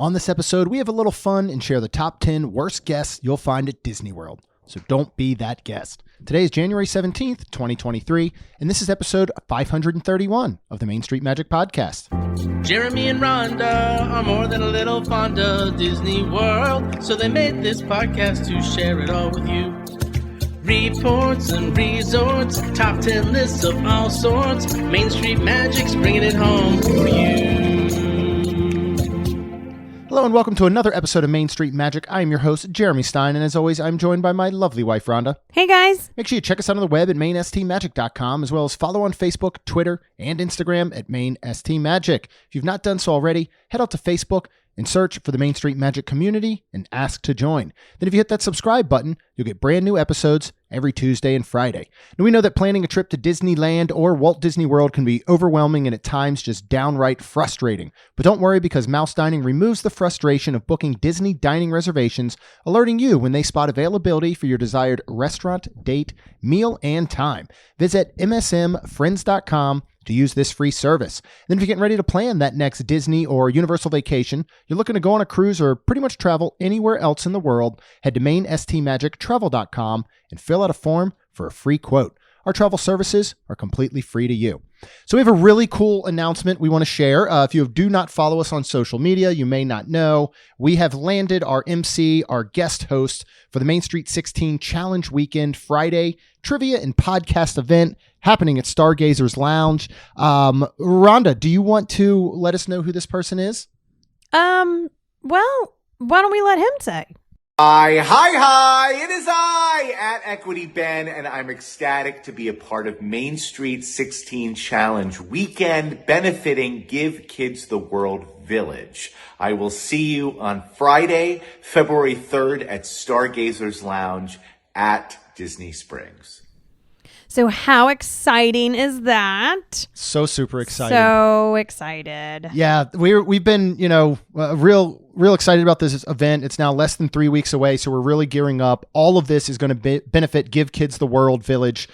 On this episode, we have a little fun and share the top 10 worst guests you'll find at Disney World. So don't be that guest. Today is January 17th, 2023, and this is episode 531 of the Main Street Magic Podcast. Jeremy and Rhonda are more than a little fond of Disney World, so they made this podcast to share it all with you. Reports and resorts, top 10 lists of all sorts, Main Street Magic's bringing it home for you. Hello and welcome to another episode of Main Street Magic. I am your host, Jeremy Stein, and as always, I'm joined by my lovely wife, Rhonda. Hey, guys. Make sure you check us out on the web at mainstmagic.com, as well as follow on Facebook, Twitter, and Instagram at mainstmagic. If you've not done so already, head out to Facebook and search for the Main Street Magic community and ask to join. Then if you hit that subscribe button, you'll get brand new episodes every Tuesday and Friday. Now, we know that planning a trip to Disneyland or Walt Disney World can be overwhelming and at times just downright frustrating. But don't worry, because Mouse Dining removes the frustration of booking Disney dining reservations, alerting you when they spot availability for your desired restaurant, date, meal, and time. Visit msmfriends.com to use this free service. Then if you're getting ready to plan that next Disney or Universal vacation, you're looking to go on a cruise or pretty much travel anywhere else in the world, head to mainstmagictravel.com and fill out a form for a free quote. Our travel services are completely free to you. So we have a really cool announcement we want to share. If you do not follow us on social media, you may not know, we have landed our MC, our guest host for the Main Street 16 Challenge Weekend Friday trivia and podcast event happening at Stargazers Lounge. Rhonda, do you want to let us know who this person is? Well, why don't we let him say? Hi, it is I, at Equity Ben, and I'm ecstatic to be a part of Main Street 16 Challenge Weekend benefiting Give Kids the World Village. I will see you on Friday, February 3rd at Stargazers Lounge at Disney Springs. So how exciting is that? So super excited. So excited. Yeah, we've been, real excited about this event. It's now less than 3 weeks away, so we're really gearing up. All of this is going to benefit Give Kids the World Village,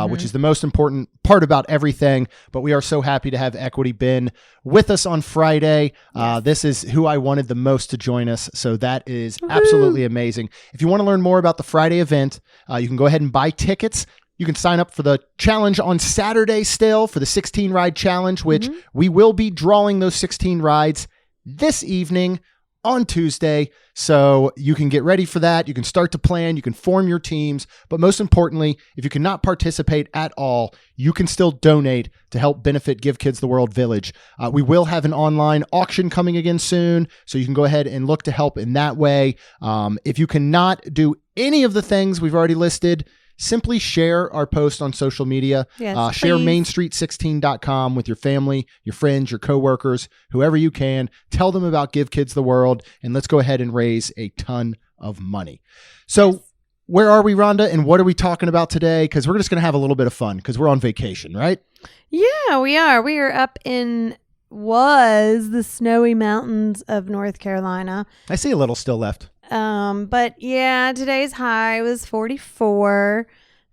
which is the most important part about everything. But we are so happy to have Equity Ben with us on Friday. Yes. This is who I wanted the most to join us, so that is absolutely amazing. If you want to learn more about the Friday event, you can go ahead and buy tickets. You can sign up for the challenge on Saturday still for the 16 ride challenge, which we will be drawing those 16 rides this evening on Tuesday. So you can get ready for that. You can start to plan. You can form your teams. But most importantly, if you cannot participate at all, you can still donate to help benefit Give Kids the World Village. We will have an online auction coming again soon. So you can go ahead and look to help in that way. If you cannot do any of the things we've already listed, simply share our post on social media. Yes, share please. mainstreet16.com with your family, your friends, your coworkers, whoever you can. Tell them about Give Kids the World, and let's go ahead and raise a ton of money. So where are we, Rhonda, and what are we talking about today? Because we're just going to have a little bit of fun because we're on vacation, right? Yeah, we are. We are up in the snowy mountains of North Carolina. I see a little still left. But yeah, today's high was 44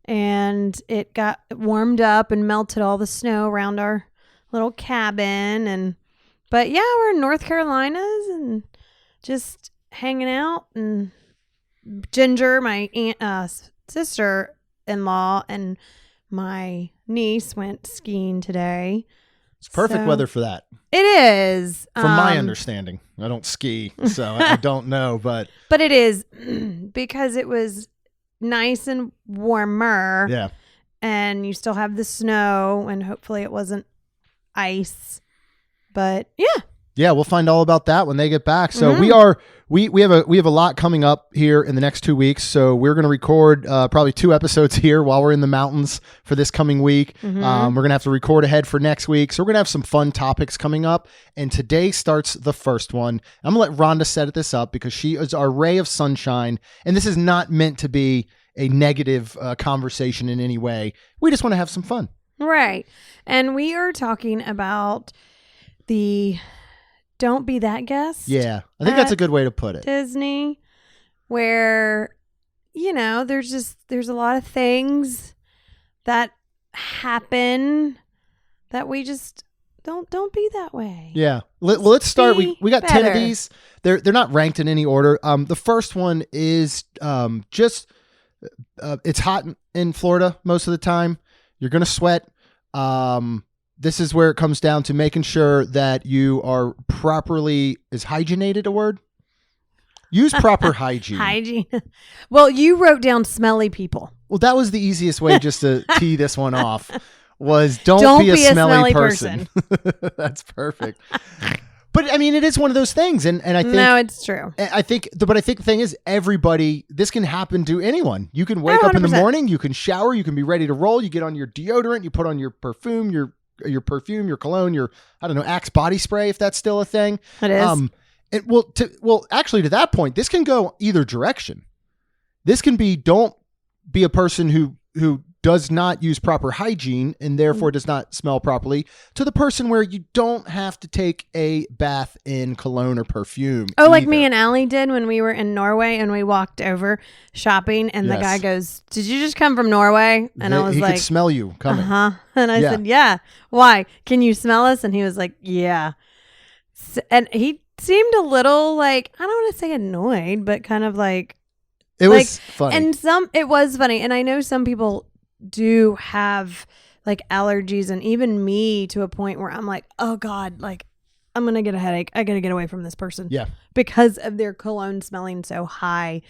and it got warmed up and melted all the snow around our little cabin. But yeah, we're in North Carolina and just hanging out, and Ginger, my sister-in-law, and my niece went skiing today. It's perfect weather for that. It is. From my understanding. I don't ski, so I don't know, but it is because it was nice and warmer. Yeah. And you still have the snow, and hopefully it wasn't ice. But yeah. Yeah, we'll find all about that when they get back. So we have a lot coming up here in the next 2 weeks. So we're going to record probably 2 episodes here while we're in the mountains for this coming week. We're going to have to record ahead for next week. So we're going to have some fun topics coming up. And today starts the first one. I'm going to let Rhonda set this up because she is our ray of sunshine. And this is not meant to be a negative conversation in any way. We just want to have some fun. Right. And we are talking about the Don't Be That Guest. Yeah, I think that's a good way to put it. Disney, where, there's a lot of things that happen that don't be that way. Yeah. Well, let's start. We got 10 of better. these. They're not ranked in any order. The first one is just it's hot in Florida most of the time. You're going to sweat. This is where it comes down to making sure that you are properly, is hygienated a word? Use proper hygiene. Hygiene. Well, you wrote down smelly people. Well, that was the easiest way just to tee this one off, was don't be a smelly person. That's perfect. But I mean, it is one of those things. And I think, no, it's true. I think the thing is, everybody, this can happen to anyone. You can wake up in the 100%. morning, you can shower, you can be ready to roll. You get on your deodorant, you put on your perfume, your cologne, your, I don't know, Axe body spray, if that's still a thing. It is. Actually, to that point, this can go either direction. This can be, don't be a person who does not use proper hygiene and therefore does not smell properly, to the person where you don't have to take a bath in cologne or perfume. Oh, like either. me and Allie did when we were in Norway and we walked over shopping and the Yes. guy goes, "Did you just come from Norway?" And I was he like, could smell you coming. And I Yeah. said, "Yeah. Why? Can you smell us?" And he was like, "Yeah." And he seemed a little like, I don't want to say annoyed, but kind of like, It was funny. and it was funny. And I know some people do have like allergies, and even me, to a point where I'm like, oh God, like I'm going to get a headache. I got to get away from this person. Yeah. Because of their cologne smelling so high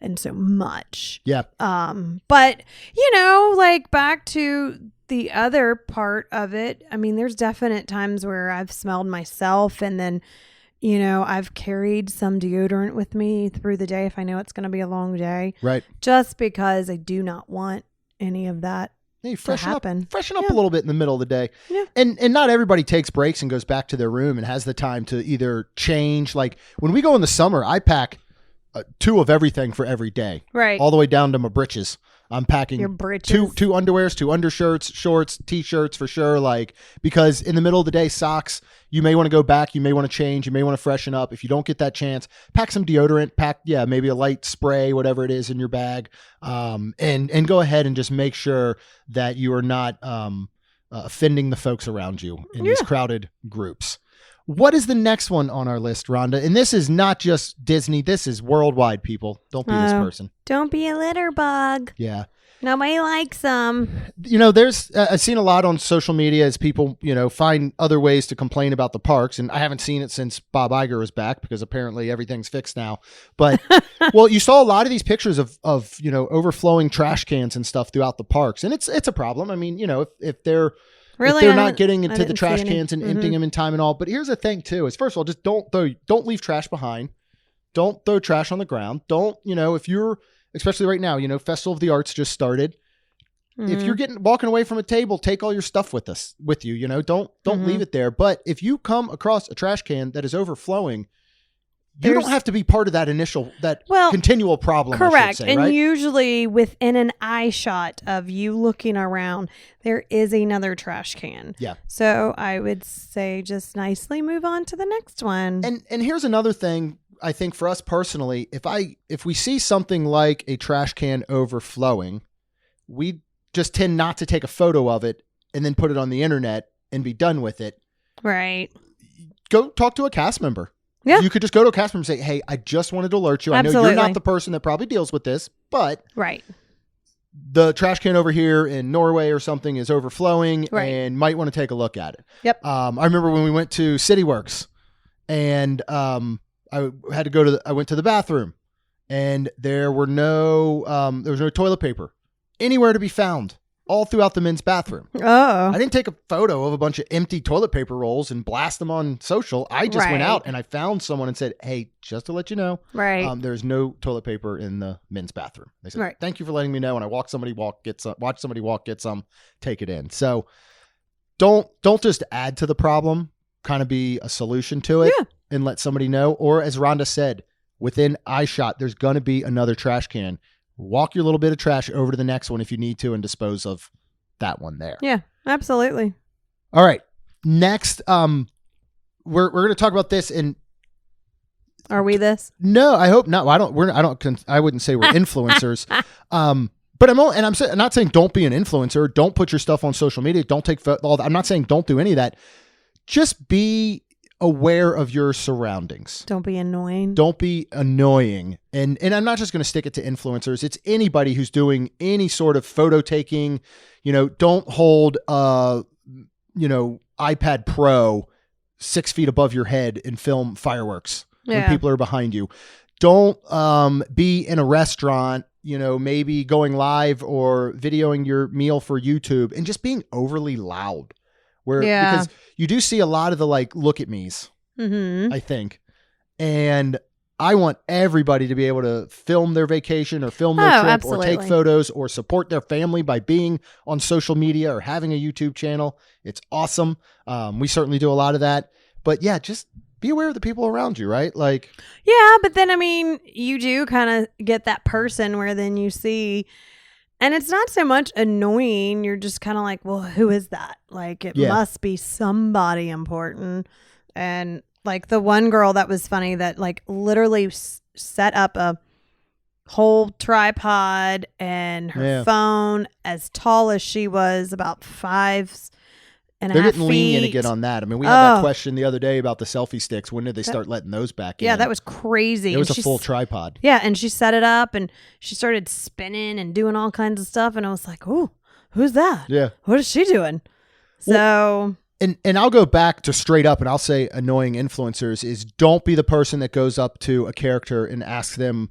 and so much. Yeah. But like back to the other part of it, I mean, there's definite times where I've smelled myself, and then, I've carried some deodorant with me through the day if I know it's going to be a long day, Right. just because I do not want any of that. Hey, to freshen up happen. a little bit in the middle of the day. Yeah. And not everybody takes breaks and goes back to their room and has the time to either change. Like when we go in the summer, I pack 2 of everything for every day. Right. All the way down to my britches. I'm packing Your britches. two underwears, 2 undershirts, shorts, t-shirts for sure. Like, because in the middle of the day, socks, you may want to go back, you may want to change, you may want to freshen up. If you don't get that chance, pack some deodorant, maybe a light spray, whatever it is in your bag. And go ahead and just make sure that you are not offending the folks around you in these crowded groups. What is the next one on our list, Rhonda? And this is not just Disney. This is worldwide, people. Don't be this person. Don't be a litter bug. Yeah. Nobody likes them. There's I've seen a lot on social media as people, find other ways to complain about the parks. And I haven't seen it since Bob Iger was back, because apparently everything's fixed now. But, well, you saw a lot of these pictures of overflowing trash cans and stuff throughout the parks. And it's a problem. I mean, if they're... Really? If they're I not didn't- getting I into the didn't trash see any. cans and emptying them in time and all. But here's the thing too, is first of all, just don't leave trash behind. Don't throw trash on the ground. Don't, if you're, especially right now, Festival of the Arts just started. If you're walking away from a table, take all your stuff with you, don't leave it there. But if you come across a trash can that is overflowing, you don't have to be part of that continual problem. Correct. I should say, And right? usually within an eye shot of you looking around, there is another trash can. Yeah. So I would say just nicely move on to the next one. And here's another thing, I think for us personally, if we see something like a trash can overflowing, we just tend not to take a photo of it and then put it on the internet and be done with it. Right. Go talk to a cast member. Yeah. You could just go to a cast member and say, hey, I just wanted to alert you. I know Absolutely. you're not the person that probably deals with this, but Right. the trash can over here in Norway or something is overflowing Right. and might want to take a look at it. Yep. I remember when we went to CityWorks and I went to the bathroom and there was no toilet paper anywhere to be found all throughout the men's bathroom. Oh. I didn't take a photo of a bunch of empty toilet paper rolls and blast them on social. I just went Right. out and I found someone and said, hey, just to let you know, Right. there's no toilet paper in the men's bathroom. They said, Right. thank you for letting me know. And I watch somebody walk, get some, take it in. So don't just add to the problem, kind of be a solution to it and let somebody know. Or as Rhonda said, within eye shot, there's going to be another trash can. Walk your little bit of trash over to the next one if you need to and dispose of that one there. Yeah, absolutely. All right. Next, we're going to talk about this in. Are we this? No, I hope not. I wouldn't say we're influencers. But I'm not saying don't be an influencer. Don't put your stuff on social media. Don't take I'm not saying don't do any of that. just be aware of your surroundings. Don't be annoying. Don't be annoying. And I'm not just going to stick it to influencers. It's anybody who's doing any sort of photo taking. Don't hold iPad Pro 6 feet above your head and film fireworks when people are behind you. Don't be in a restaurant, maybe going live or videoing your meal for YouTube and just being overly loud. Because you do see a lot of the look at me's, I think. And I want everybody to be able to film their vacation or film their trip absolutely. or take photos or support their family by being on social media or having a YouTube channel. It's awesome. We certainly do a lot of that. But yeah, just be aware of the people around you, right? Yeah, but then, you do kind of get that person where then you see, and it's not so much annoying. You're just kind of like, well, who is that? It must be somebody important. And the one girl that was funny that literally set up a whole tripod and her phone as tall as she was, about 5 and a half feet. They're getting lenient again on that. We had that question the other day about the selfie sticks. When did they start letting those back in? Yeah, that was crazy. It was a full tripod. Yeah, and she set it up and she started spinning and doing all kinds of stuff. And I was like, oh, who's that? Yeah. What is she doing? So... And I'll go back to straight up and I'll say annoying influencers is don't be the person that goes up to a character and asks them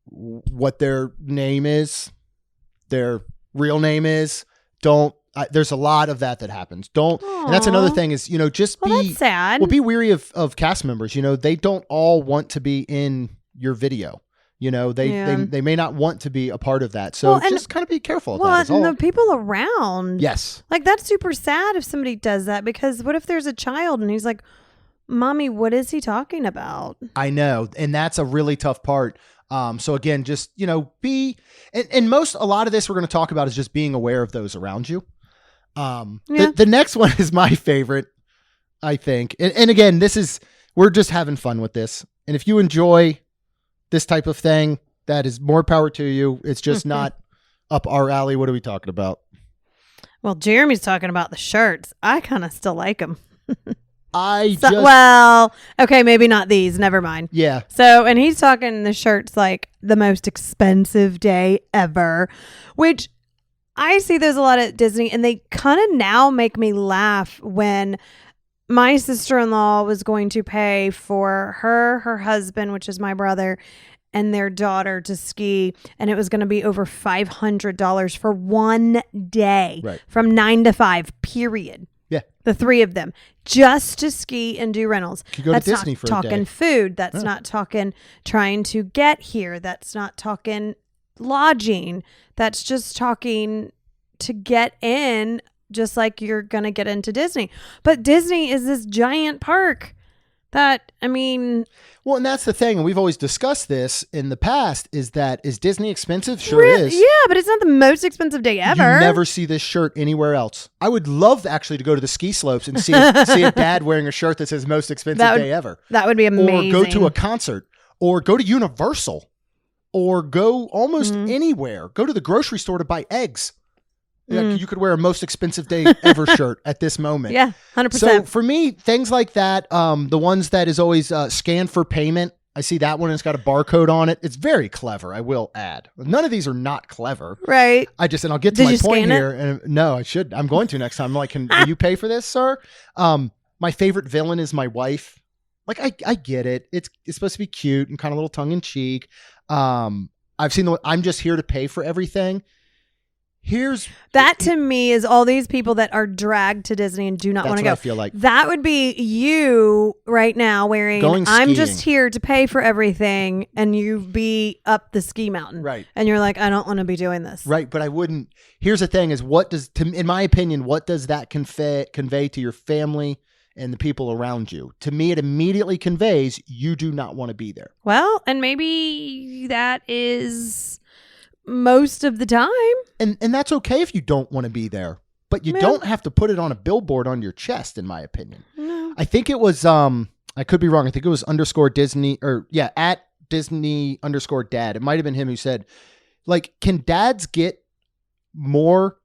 what their name is, their real name is. There's a lot of that happens. And that's another thing is, just be, that's sad. Well, be weary of cast members. They don't all want to be in your video. They may not want to be a part of that. So just kind of be careful of that. And the people around. Yes. That's super sad if somebody does that, because what if there's a child and he's like, Mommy, what is he talking about? I know. And that's a really tough part. So again, just, be, and a lot of this we're going to talk about is just being aware of those around you. The next one is my favorite, I think. And again, we're just having fun with this. And if you enjoy this type of thing, that is more power to you. It's just not up our alley. What are we talking about? Well, Jeremy's talking about the shirts. I kind of still like them. Okay, maybe not these. Never mind. Yeah. So, and he's talking the shirts like the most expensive day ever, which I see those a lot at Disney, and they kind of now make me laugh when my sister-in-law was going to pay for her husband, which is my brother, and their daughter to ski, and it was going to be over $500 for one day, right, from 9 to 5, period. Yeah. The three of them just to ski and do rentals. You go That's to Disney not for a talking day. Food. That's not talking trying to get here. That's not talking lodging. That's just talking to get in, just like you're going to get into Disney. But Disney is this giant park that, well, and that's the thing. And we've always discussed this in the past, is Disney expensive? Sure really? is. Yeah, but it's not the most expensive day ever. You never see this shirt anywhere else. I would love actually to go to the ski slopes and see a dad wearing a shirt that says most expensive day ever. That would be amazing. Or go to a concert, or go to Universal, or go almost anywhere. Go to the grocery store to buy eggs. You could wear a most expensive day ever shirt at this moment. Yeah, 100%. So for me, things like that, the ones that is always scan for payment. I see that one and it's got a barcode on it. It's very clever, I will add. None of these are not clever. Right. And I'll get to my point here. And no, I should. I'm going to next time. I'm like, will you pay for this, sir? My favorite villain is my wife. I get it. It's supposed to be cute and kind of a little tongue in cheek. I've seen I'm just here to pay for everything. To me is all these people that are dragged to Disney and do not want to go. I feel like that would be you right now wearing I'm just here to pay for everything, and you be up the ski mountain. Right. And you're like, I don't want to be doing this. Right. But I wouldn't. Here's the thing is in my opinion, what does that convey to your family and the people around you? To me, it immediately conveys you do not want to be there. Well, and maybe that is most of the time. And that's okay if you don't want to be there, but you don't have to put it on a billboard on your chest, in my opinion. No. I think it was, I could be wrong. I think it was _Disney at Disney _dad. It might've been him who said, can dads get more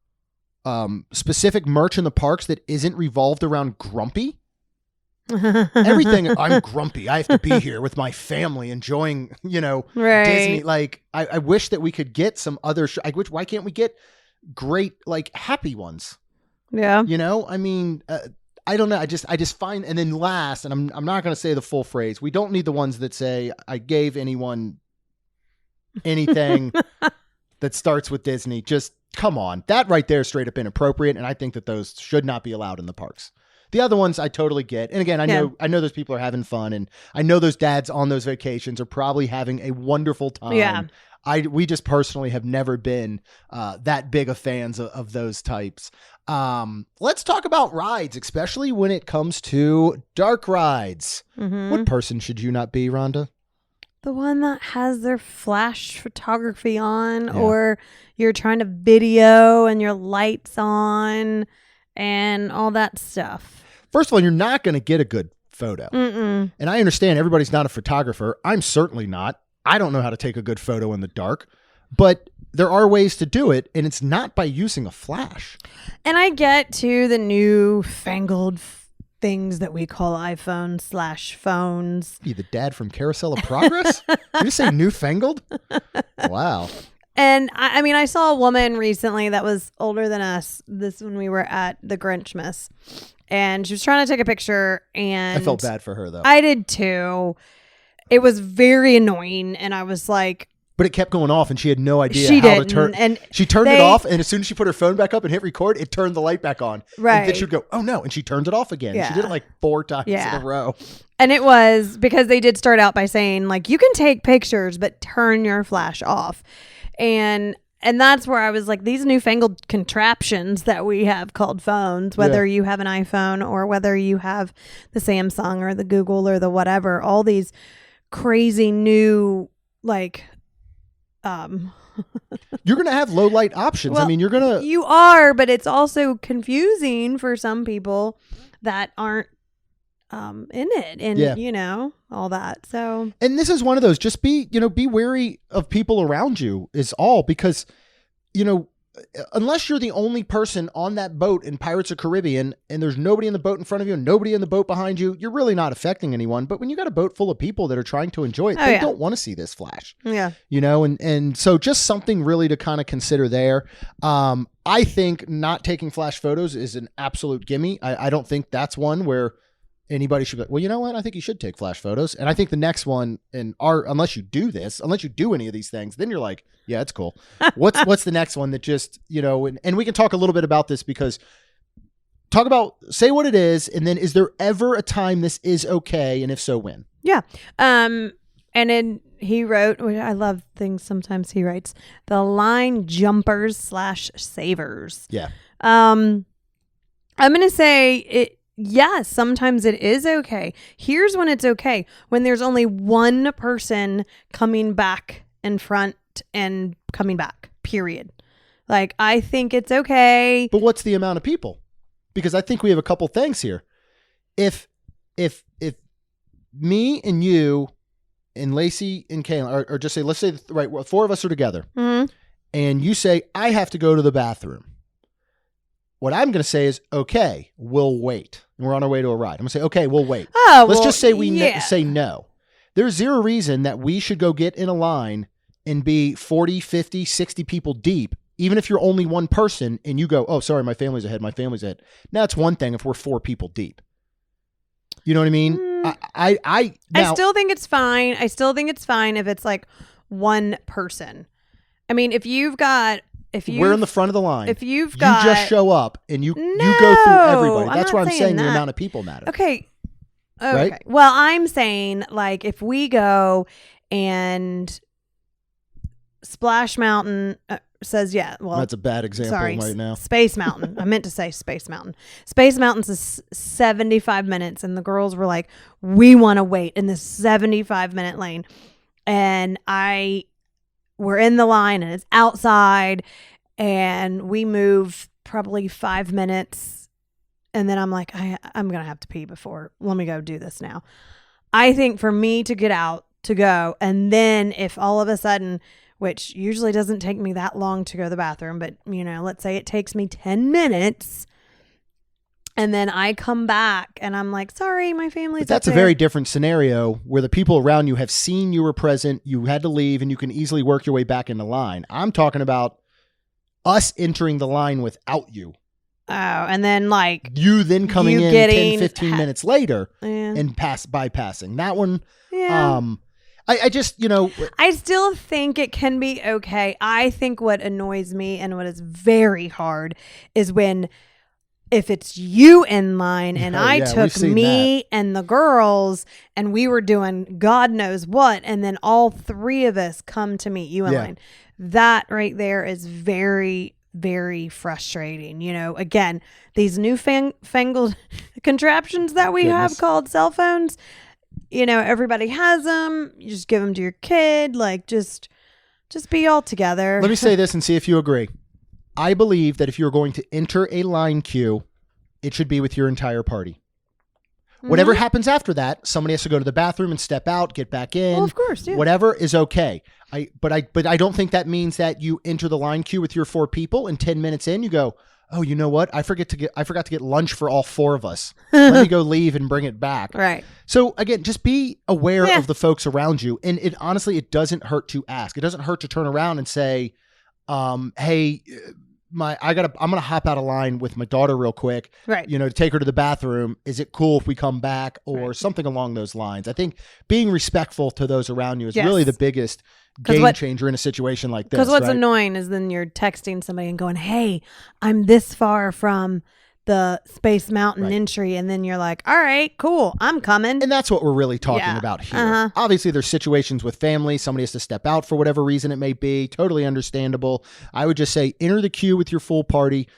specific merch in the parks that isn't revolved around grumpy. Everything, I'm grumpy. I have to be here with my family enjoying, Right. Disney. Like, I wish that we could get some other, why can't we get great, like, happy ones? Yeah. I mean, I don't know. I just find, and then last, and I'm not going to say the full phrase. We don't need the ones that say, I gave anyone anything that starts with Disney. Just come on. That right there is straight up inappropriate. And I think that those should not be allowed in the parks. The other ones I totally get. And again, I know those people are having fun, and I know those dads on those vacations are probably having a wonderful time. Yeah. We just personally have never been that big of fans of those types. Let's talk about rides, especially when it comes to dark rides. Mm-hmm. What person should you not be, Rhonda? The one that has their flash photography on, or you're trying to video and your lights on and all that stuff. First of all, you're not going to get a good photo. Mm-mm. And I understand everybody's not a photographer. I'm certainly not. I don't know how to take a good photo in the dark, but there are ways to do it, and it's not by using a flash. And I get to the new fangled things that we call iPhone/phones. You the dad from Carousel of Progress? Did you say newfangled? Wow. And I mean, I saw a woman recently that was older than us. This when we were at the Grinchmas, and she was trying to take a picture. And I felt bad for her though. I did too. It was very annoying, and I was like, but it kept going off, and she had no idea she how didn't, to turn. and she turned it off, and as soon as she put her phone back up and hit record, it turned the light back on. Right. And then she'd go, "Oh no!" and she turned it off again. Yeah. She did it like 4 times in Yeah. a row. And it was because they did start out by saying, like, you can take pictures, but turn your flash off. And that's where I was like, these newfangled contraptions that we have called phones, whether you have an iPhone or whether you have the Samsung or the Google or the whatever, all these crazy new, like, You're going to have low light options. well, I mean, you are, but it's also confusing for some people that aren't in it, and all that. So, and this is one of those, just be wary of people around you is all, because, unless you're the only person on that boat in Pirates of the Caribbean and there's nobody in the boat in front of you and nobody in the boat behind you, you're really not affecting anyone. But when you got a boat full of people that are trying to enjoy it, they don't want to see this flash. yeah. And so just something really to kind of consider there. I think not taking flash photos is an absolute gimme. I don't think that's one where anybody should be like, well, you know what? I think you should take flash photos. And I think the next one, unless you do any of these things, then you're like, yeah, it's cool. What's the next one that just, and we can talk a little bit about this, because say what it is. And then is there ever a time this is okay? And if so, when? Yeah. And then he wrote, which I love things sometimes he writes, the line jumpers/savers. Yeah. I'm going to say it. Yes, sometimes it is okay. Here's when it's okay. When there's only one person coming back in front and coming back, period. Like, I think it's okay. But what's the amount of people? Because I think we have a couple things here. If me and you and Lacey and Kayla, or just say, let's say, right, 4 of us are together, and you say, I have to go to the bathroom. What I'm going to say is, okay, we'll wait. And we're on our way to a ride. I'm going to say, okay, we'll wait. Oh, Let's just say say no. There's zero reason that we should go get in a line and be 40, 50, 60 people deep, even if you're only one person and you go, oh, sorry, my family's ahead. Now, it's one thing if we're 4 people deep. You know what I mean? I still think it's fine. I still think it's fine if it's like one person. I mean, we're in the front of the line. If you just show up and you go through everybody. That's why I'm saying the amount of people matter. Okay. Right? Well, I'm saying, like, if we go and Splash Mountain says, that's a bad example right now. Space Mountain. I meant to say Space Mountain. Space Mountain's is 75 minutes, and the girls were like, we want to wait in this 75-minute lane. And we're in the line, and it's outside, and we move probably 5 minutes, and then I'm like, I'm going to have to pee let me go do this now. I think for me to get out, to go, and then if all of a sudden which usually doesn't take me that long to go to the bathroom, but let's say it takes me 10 minutes. And then I come back and I'm like, sorry, my family's But that's up a there. very different scenario where the people around you have seen you were present, you had to leave, and you can easily work your way back into line. I'm talking about us entering the line without you. Oh, and then You then coming you in getting 10, 15 minutes later yeah. and bypassing. That one, Yeah. I just, I still think it can be okay. I think what annoys me and what is very hard is if it's you in line and Oh, I yeah, took we've seen me and the girls and we were doing God knows what, and then all three of us come to meet you in Yeah. line. That right there is very, very frustrating. Again, these newfangled contraptions that we have Goodness. called cell phones, everybody has them. You just give them to your kid. Just be all together. Let me say this and see if you agree. I believe that if you're going to enter a line queue, it should be with your entire party. Whatever happens after that, somebody has to go to the bathroom and step out, get back in. Well, of course, yeah. Whatever is okay. But I don't think that means that you enter the line queue with your 4 people and 10 minutes in you go, oh, you know what? I forgot to get lunch for all 4 of us. Let me go leave and bring it back. Right. So again, just be aware Yeah. of the folks around you. And honestly, it doesn't hurt to ask. It doesn't hurt to turn around and say, hey, I'm gonna hop out of line with my daughter real quick, Right. to take her to the bathroom. Is it cool if we come back, or Right. something along those lines? I think being respectful to those around you is Yes. really the biggest 'Cause game what- changer in a situation like this. Because what's right? annoying is then you're texting somebody and going, hey, I'm this far from the Space Mountain Right. entry. And then you're like, all right, cool. I'm coming. And that's what we're really talking Yeah. about here. Uh-huh. Obviously, there's situations with family. Somebody has to step out for whatever reason it may be. Totally understandable. I would just say enter the queue with your full party.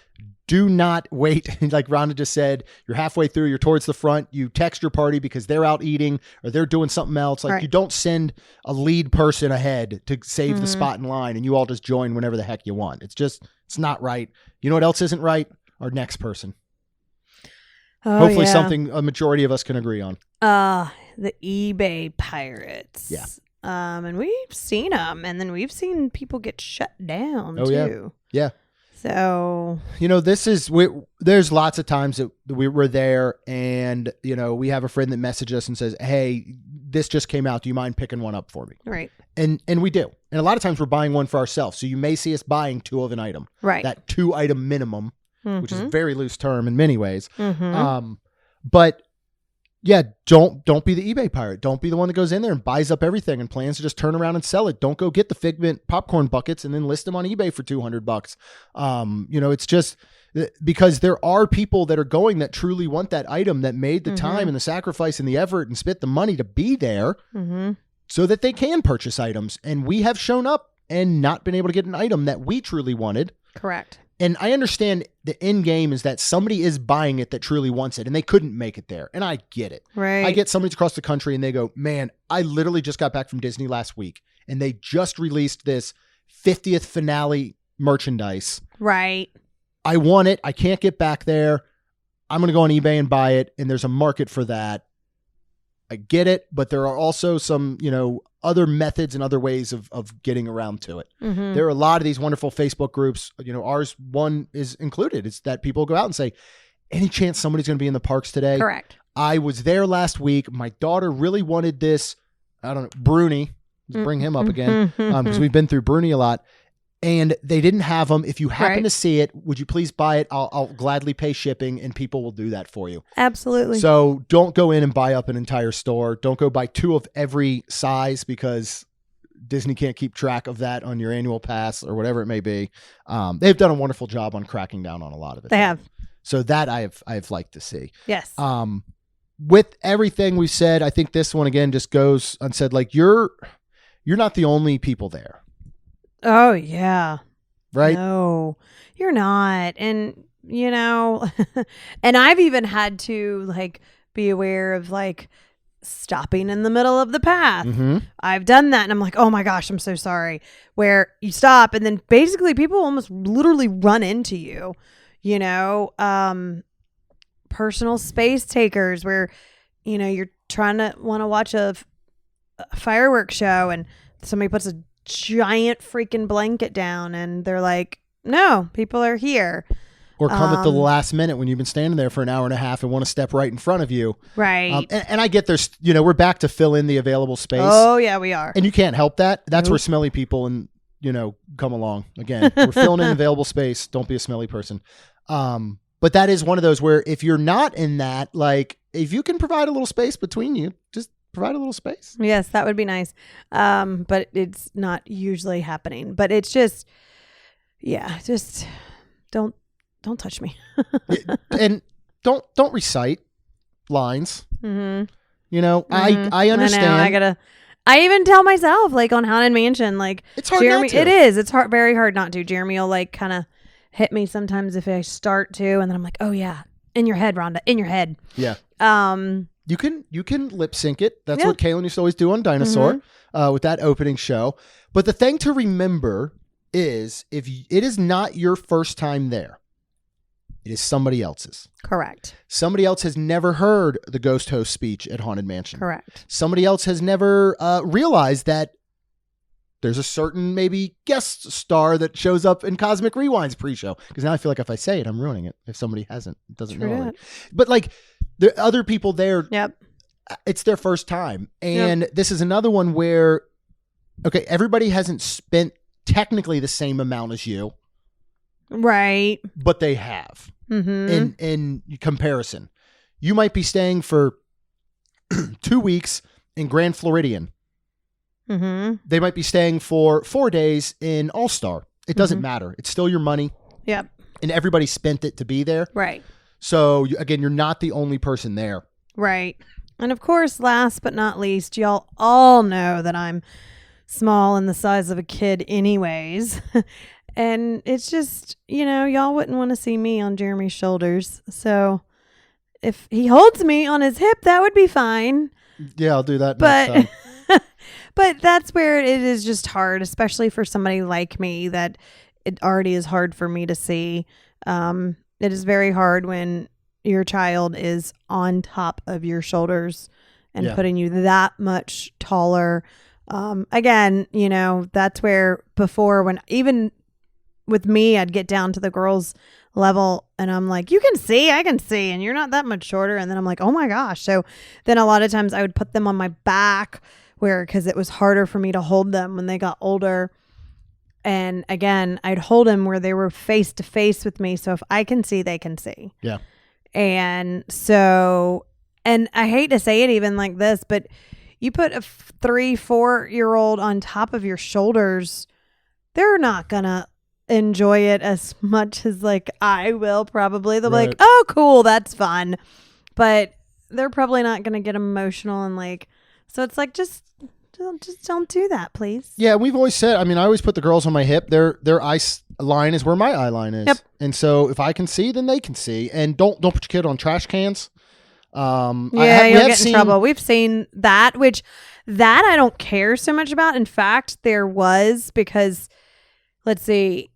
Do not wait. Like Rhonda just said, you're halfway through, you're towards the front. You text your party because they're out eating or they're doing something else. Like Right. you don't send a lead person ahead to save the spot in line and you all just join whenever the heck you want. It's not right. You know what else isn't right? Our next person. Oh, Hopefully yeah. something a majority of us can agree on. The eBay pirates. Yeah. And we've seen them, and then we've seen people get shut down Oh, yeah. too. Yeah. So there's lots of times that we were there and, we have a friend that messaged us and says, hey, this just came out. Do you mind picking one up for me? right, And we do. And a lot of times we're buying one for ourselves. So you may see us buying 2 of an item, right. that 2 item minimum, which is a Mhm. very loose term in many ways. Mhm. But yeah, don't be the eBay pirate. Don't be the one that goes in there and buys up everything and plans to just turn around and sell it. Don't go get the Figment popcorn buckets and then list them on eBay for $200. It's just because there are people that are going that truly want that item, that made the time and the sacrifice and the effort and spent the money to be there Mhm. so that they can purchase items. And we have shown up and not been able to get an item that we truly wanted. Correct. And I understand the end game is that somebody is buying it that truly wants it and they couldn't make it there. And I get it. Right. I get somebody across the country and they go, man, I literally just got back from Disney last week and they just released this 50th finale merchandise. Right. I want it. I can't get back there. I'm going to go on eBay and buy it. And there's a market for that. I get it. But there are also some, other methods and other ways of getting around to it. Mhm. There are a lot of these wonderful Facebook groups. Ours one is included. It's that people go out and say, any chance somebody's going to be in the parks today? Correct. I was there last week. My daughter really wanted this. I don't know, Bruni. Let's bring him up again because we've been through Bruni a lot. And they didn't have them. If you happen Right. to see it, would you please buy it? I'll gladly pay shipping and people will do that for you. Absolutely. So don't go in and buy up an entire store. Don't go buy 2 of every size because Disney can't keep track of that on your annual pass or whatever it may be. They've done a wonderful job on cracking down on a lot of it. They have. So that I've liked to see. Yes. With everything we've said, I think this one again just goes unsaid. Like you're not the only people there, Oh, yeah. right? No, you're not. And, and I've even had to be aware of stopping in the middle of the path. Mm-hmm. I've done that and I'm like, oh my gosh, I'm so sorry. Where you stop and then basically people almost literally run into you, personal space takers where, you're trying to want to watch a fireworks show and somebody puts a giant freaking blanket down, and they're like, no, people are here. Or come at the last minute when you've been standing there for an hour and a half and want to step right in front of you. Right. And I get there's, we're back to fill in the available space. Oh, yeah, we are. And you can't help that. That's Nope. where smelly people and, come along. Again, we're filling in available space. Don't be a smelly person. But that is one of those where if you're not in that, like if you can provide a little space between you, just provide a little space. Yes, that would be nice. But it's not usually happening. But it's just, just don't touch me. And don't recite lines. Mm-hmm. I understand. I know, I even tell myself, like on Haunted Mansion, like It's hard Jeremy, not to. it is. It's hard, very hard not to. Jeremy will like kind of hit me sometimes if I start to, and then I'm like, oh yeah, in your head, Rhonda, in your head. Yeah. You can lip sync it. That's Yeah. what Kaylin used to always do on Dinosaur with that opening show. But the thing to remember is if it is not your first time there, it is somebody else's. Correct. Somebody else has never heard the ghost host speech at Haunted Mansion. Correct. Somebody else has never realized that there's a certain maybe guest star that shows up in Cosmic Rewind's pre-show. Because now I feel like if I say it, I'm ruining it. If somebody doesn't True know that. already. But like there are other people there. Yep. It's their first time. And this is another one where, okay, everybody hasn't spent technically the same amount as you, Right. but they have Mm-hmm. in comparison. You might be staying for 2 weeks in Grand Floridian. Mm-hmm. They might be staying for 4 days in All-Star. It doesn't matter. It's still your money. Yep. And everybody spent it to be there. Right. So again, you're not the only person there. Right. And of course, last but not least, y'all all know that I'm small and the size of a kid anyways. And it's just, y'all wouldn't want to see me on Jeremy's shoulders. So if he holds me on his hip, that would be fine. Yeah, I'll do that But next time. but that's where it is just hard, especially for somebody like me that it already is hard for me to see. It is very hard when your child is on top of your shoulders and Yeah. putting you that much taller. Again, that's where before when even with me, I'd get down to the girls' level and I'm like, I can see, and you're not that much shorter. And then I'm like, oh my gosh. So then a lot of times I would put them on my back because it was harder for me to hold them when they got older. And again, I'd hold them where they were face to face with me. So if I can see, they can see. Yeah. And so, and I hate to say it even like this, but you put a 3-4-year-old on top of your shoulders, they're not going to enjoy it as much as like I will probably. They'll be like, oh, cool, that's fun. But they're probably not going to get emotional and like, so it's like, just don't do that, please. Yeah, we've always said, I always put the girls on my hip. Their eye line is where my eye line is. Yep. And so if I can see, then they can see. And don't put your kid on trash cans. You'll get in trouble. We've seen that, that I don't care so much about. In fact, there was, because let's see,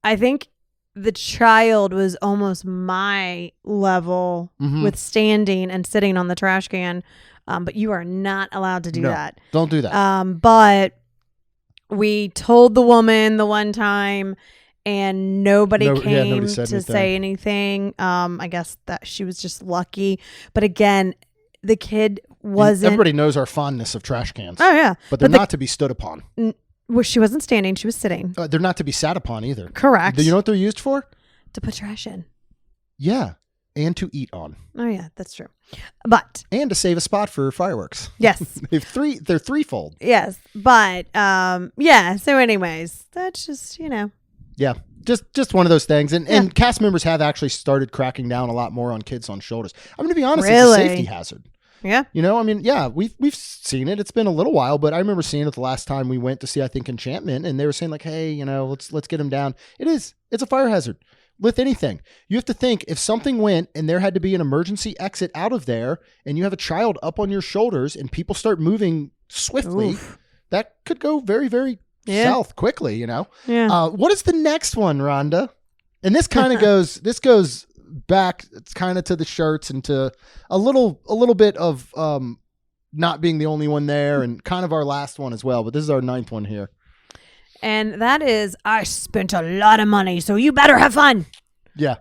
I think the child was almost my level with standing and sitting on the trash can. But you are not allowed to do that. Don't do that. But we told the woman the one time and nobody came to say anything. I guess that she was just lucky. But again, the kid wasn't. Everybody knows our fondness of trash cans. Oh, yeah. But they're not to be stood upon. Well, she wasn't standing. She was sitting. They're not to be sat upon either. Correct. Do you know what they're used for? To put trash in. Yeah. And to eat on. Oh, yeah, that's true. But. And to save a spot for fireworks. Yes. They're threefold. Yes. But, yeah. So anyways, that's just, Yeah. Just one of those things. And cast members have actually started cracking down a lot more on kids on shoulders. I'm going to be honest, it's a safety hazard. Yeah. We've seen it. It's been a little while, but I remember seeing it the last time we went to see, I think, Enchantment, and they were saying like, hey, let's get him down. It's a fire hazard with anything. You have to think if something went and there had to be an emergency exit out of there and you have a child up on your shoulders and people start moving swiftly, that could go very, very south quickly, Yeah. What is the next one, Rhonda? And this kind of goes back, it's kind of to the shirts and to a little bit of not being the only one there and kind of our last one as well, but this is our 9th one here. And that is, I spent a lot of money, so you better have fun. Yeah.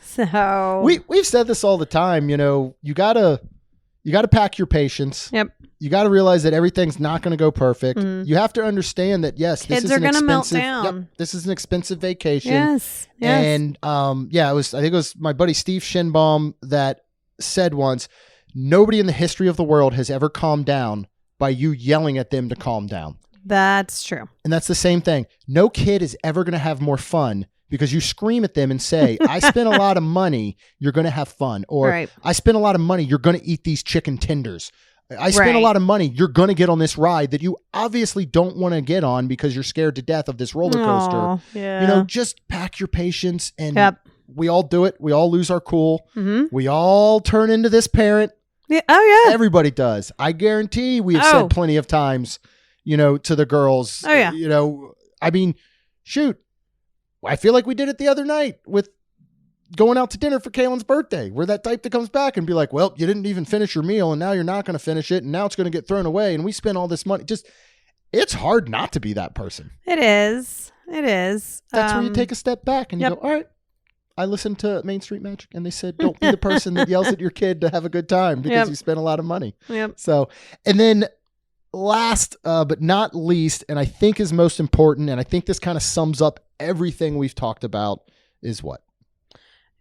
So We've said this all the time, you gotta pack your patience. Yep. You got to realize that everything's not going to go perfect. You have to understand that, yes, Kids this is are an gonna melt expensive, down. Yep, this is an expensive vacation. Yes. And I think it was my buddy Steve Shinbaum that said once, nobody in the history of the world has ever calmed down by you yelling at them to calm down. That's true. And that's the same thing. No kid is ever going to have more fun because you scream at them and say, I spent a lot of money, you're going to have fun. Or Right. I spent a lot of money, you're going to eat these chicken tenders. I spent a lot of money, you're going to get on this ride that you obviously don't want to get on because you're scared to death of this roller coaster. Aw, yeah. Just pack your patience, and Yep. we all do it. We all lose our cool. Mm-hmm. We all turn into this parent. Yeah. Oh yeah. Everybody does. I guarantee we have said plenty of times, to the girls. Oh, yeah. I mean, shoot, I feel like we did it the other night with going out to dinner for Kaylin's birthday. We're that type that comes back and be like, well, you didn't even finish your meal, and now you're not going to finish it, and now it's going to get thrown away, and we spent all this money. It's hard not to be that person. It is. It is. That's where you take a step back and you go, all right, I listened to Main Street Magic, and they said, don't be the person that yells at your kid to have a good time because you spent a lot of money. Yep. So, and then last but not least, and I think is most important, and I think this kind of sums up everything we've talked about, is what?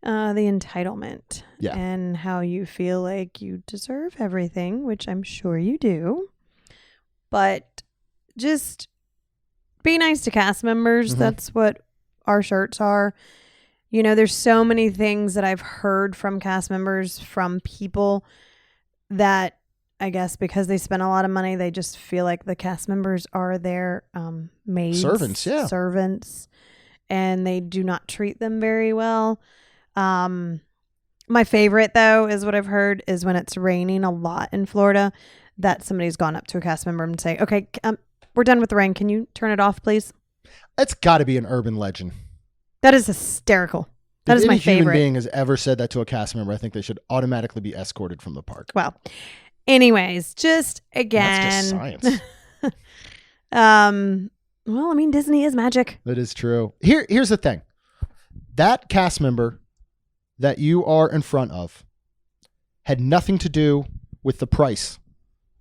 The entitlement. Yeah. And how you feel like you deserve everything, which I'm sure you do. But just be nice to cast members. Mm-hmm. That's what our shirts are. There's so many things that I've heard from cast members, from people that I guess because they spend a lot of money, they just feel like the cast members are their maids. Servants, yeah. Servants. And they do not treat them very well. My favorite, though, is what I've heard is when it's raining a lot in Florida, that somebody's gone up to a cast member and say, okay, we're done with the rain. Can you turn it off, please? That's got to be an urban legend. That is hysterical. That is my If any human favorite. being has ever said that to a cast member, I think they should automatically be escorted from the park. Well, anyways, just again. That's just science. Well, I mean, Disney is magic. That is true. Here's the thing. That cast member that you are in front of had nothing to do with the price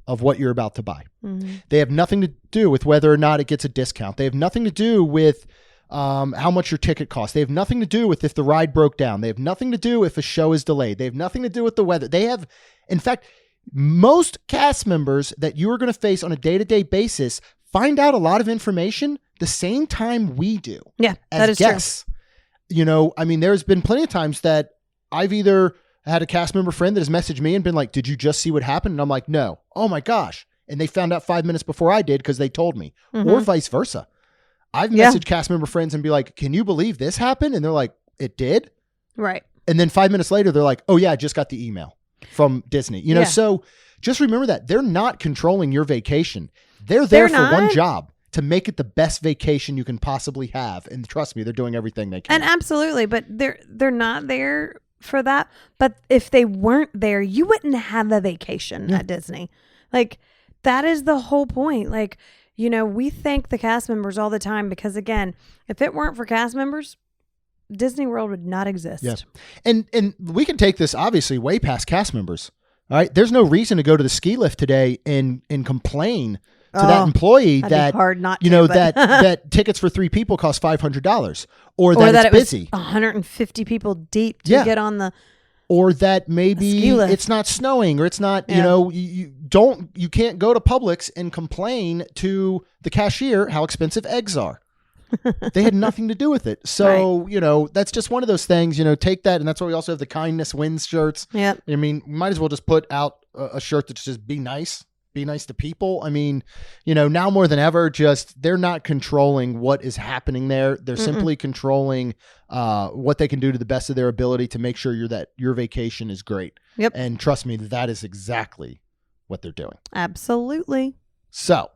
of what you're about to buy. Mm-hmm. They have nothing to do with whether or not it gets a discount. They have nothing to do with how much your ticket costs. They have nothing to do with if the ride broke down. They have nothing to do if a show is delayed. They have nothing to do with the weather. They have, in fact, most cast members that you are going to face on a day-to-day basis find out a lot of information the same time we do. Yeah, as that is guests. I mean, there's been plenty of times that I've either had a cast member friend that has messaged me and been like, did you just see what happened? And I'm like, no. Oh my gosh. And they found out 5 minutes before I did because they told me, or vice versa. I've messaged cast member friends and be like, can you believe this happened? And they're like, it did? Right. And then 5 minutes later, they're like, oh yeah, I just got the email from Disney. So just remember that they're not controlling your vacation. They're there for one job, to make it the best vacation you can possibly have. And trust me, they're doing everything they can. And absolutely, but they're not there for that. But if they weren't there, you wouldn't have a vacation at Disney. Like, that is the whole point. Like, we thank the cast members all the time because, again, if it weren't for cast members, Disney World would not exist. Yeah. And we can take this obviously way past cast members. All right. There's no reason to go to the ski lift today and complain to that employee that hard not to, that tickets for 3 people cost $500 or that it's busy. 150 people deep to get on the, or that maybe it's not snowing, or it's not, you can't go to Publix and complain to the cashier how expensive eggs are. They had nothing to do with it. So, that's just one of those things, take that. And that's why we also have the kindness wins shirts. Yeah. I mean, might as well just put out a shirt that's just be nice to people. I mean, now more than ever, they're not controlling what is happening there. They're simply controlling what they can do to the best of their ability to make sure your vacation is great. Yep. And trust me, that is exactly what they're doing. Absolutely. So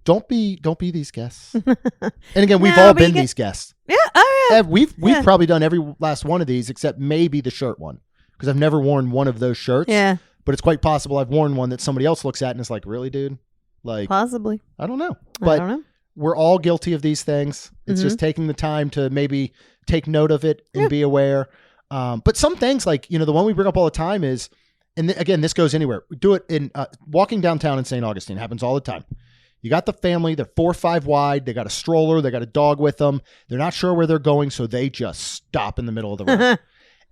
don't be these guests. And again, we've all been these guests. Yeah. Oh yeah. We've probably done every last one of these except maybe the shirt one, because I've never worn one of those shirts. Yeah. But it's quite possible I've worn one that somebody else looks at and is like, really, dude? Like, Possibly. I don't know. I But don't know. we're all guilty of these things. It's just taking the time to maybe take note of it and be aware. But some things like, the one we bring up all the time is, and again, this goes anywhere. We do it in walking downtown in St. Augustine. Happens all the time. You got the family, they're 4 or 5 wide. They got a stroller. They got a dog with them. They're not sure where they're going. So they just stop in the middle of the road.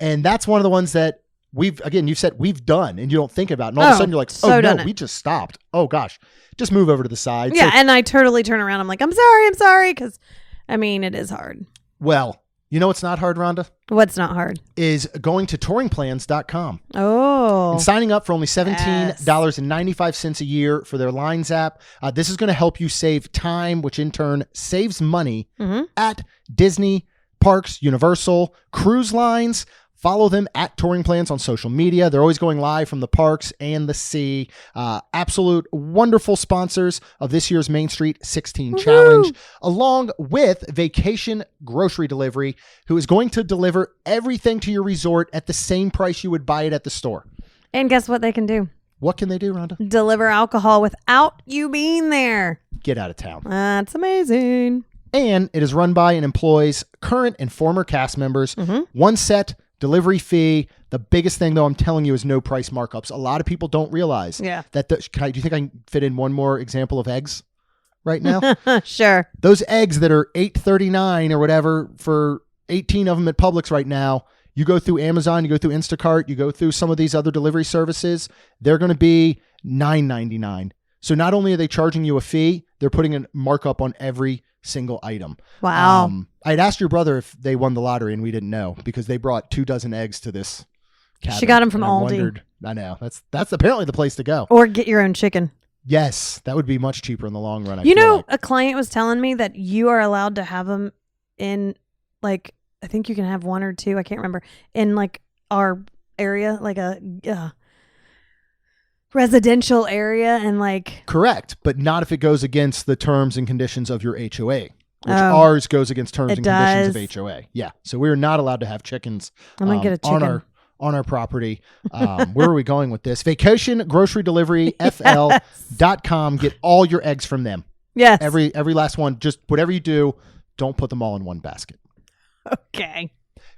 And that's one of the ones that you've said we've done and you don't think about. And all of a sudden you're like, we just stopped. Oh gosh, just move over to the side. Yeah. And I totally turn around. I'm like, I'm sorry. Because it is hard. Well, you know what's not hard, Rhonda? What's not hard? Is going to touringplans.com. Oh. And signing up for only $17.95 a year for their Lines app. This is going to help you save time, which in turn saves money at Disney, Parks, Universal, cruise lines. Follow them at Touring Plans on social media. They're always going live from the parks and the sea. Absolute wonderful sponsors of this year's Main Street 16 Challenge, along with Vacation Grocery Delivery, who is going to deliver everything to your resort at the same price you would buy it at the store. And guess what they can do? What can they do, Rhonda? Deliver alcohol without you being there. Get out of town. That's amazing. And it is run by and employs current and former cast members. One set delivery fee. The biggest thing, though, I'm telling you, is no price markups. A lot of people don't realize that. Do you think I can fit in one more example of eggs right now? Sure. Those eggs that are $8.39 or whatever for 18 of them at Publix right now. You go through Amazon, you go through Instacart, you go through some of these other delivery services. They're going to be $9.99. So not only are they charging you a fee, they're putting a markup on every single item. Wow. I'd asked your brother if they won the lottery and we didn't know because they brought 24 eggs to this cabin. She got them from Aldi. I know. That's apparently the place to go. Or get your own chicken. Yes. That would be much cheaper in the long run. A client was telling me that you are allowed to have them in, like, I think you can have 1 or 2. I can't remember. In like our area, like a residential area, and like correct, but not if it goes against the terms and conditions of your HOA, which ours goes against terms and conditions of HOA. Yeah, so we're not allowed to have chickens I'm gonna get a chicken on our property. Where are we going with this? Vacation Grocery Delivery FL.com. Get all your eggs from them. Yes, every last one. Just whatever you do, don't put them all in one basket. Okay.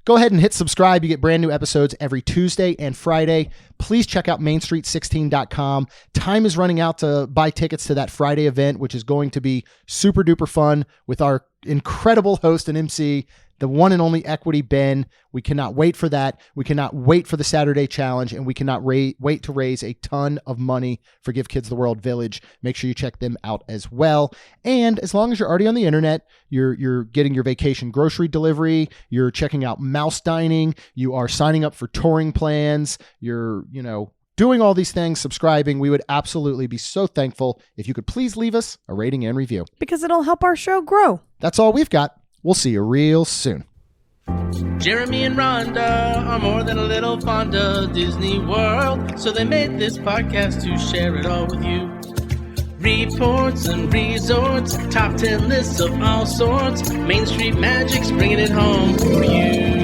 Go ahead and hit subscribe. You get brand new episodes every Tuesday and Friday. Please check out mainstreet16.com. Time is running out to buy tickets to that Friday event, which is going to be super duper fun with our incredible host and MC, the one and only Equity Ben. We cannot wait for that. We cannot wait for the Saturday challenge, and we cannot wait to raise a ton of money for Give Kids the World Village. Make sure you check them out as well. And as long as you're already on the internet, you're getting your vacation grocery delivery, you're checking out Mouse Dining, you are signing up for touring plans, you're, doing all these things, subscribing, we would absolutely be so thankful if you could please leave us a rating and review. Because it'll help our show grow. That's all we've got. We'll see you real soon. Jeremy and Rhonda are more than a little fond of Disney World, so they made this podcast to share it all with you. Reports and resorts, top 10 lists of all sorts, Main Street Magic's bringing it home for you.